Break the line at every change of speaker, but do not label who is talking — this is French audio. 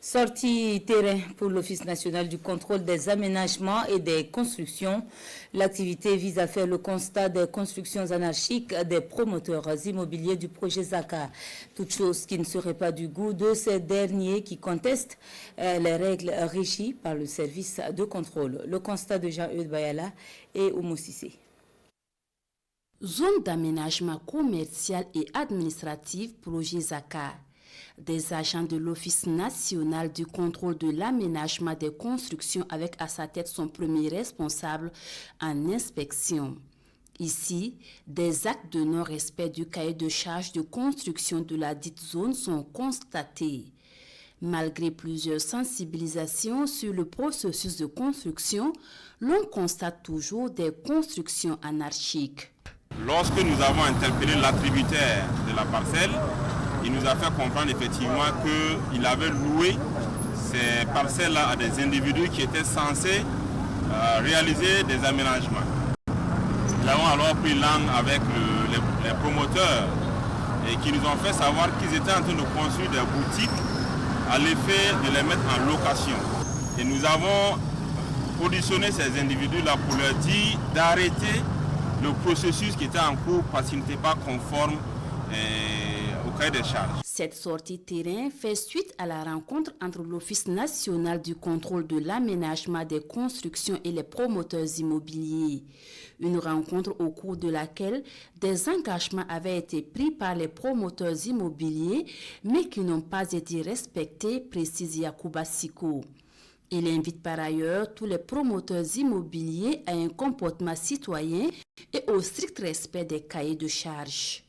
Sortie terrain pour l'Office national du contrôle des aménagements et des constructions. L'activité vise à faire le constat des constructions anarchiques des promoteurs immobiliers du projet Zaka. Toute chose qui ne serait pas du goût de ces derniers qui contestent les règles régies par le service de contrôle. Le constat de Jean-Eudes Bayala et Oumou Sissé.
Zone d'aménagement commercial et administratif projet Zaka. Des agents de l'Office national du contrôle de l'aménagement des constructions avec à sa tête son premier responsable en inspection. Ici, des actes de non-respect du cahier de charges de construction de la dite zone sont constatés. Malgré plusieurs sensibilisations sur le processus de construction, l'on constate toujours des constructions anarchiques.
Lorsque nous avons interpellé l'attributaire de la parcelle, il nous a fait comprendre effectivement qu'il avait loué ces parcelles-là à des individus qui étaient censés réaliser des aménagements. Nous avons alors pris langue avec les promoteurs et qui nous ont fait savoir qu'ils étaient en train de construire des boutiques à l'effet de les mettre en location. Et nous avons auditionné ces individus-là pour leur dire d'arrêter le processus qui était en cours parce qu'il n'était pas conforme au cahier des charges.
Cette sortie terrain fait suite à la rencontre entre l'Office national du contrôle de l'aménagement des constructions et les promoteurs immobiliers. Une rencontre au cours de laquelle des engagements avaient été pris par les promoteurs immobiliers mais qui n'ont pas été respectés, précise Yacouba Siko. Il invite par ailleurs tous les promoteurs immobiliers à un comportement citoyen et au strict respect des cahiers de charges.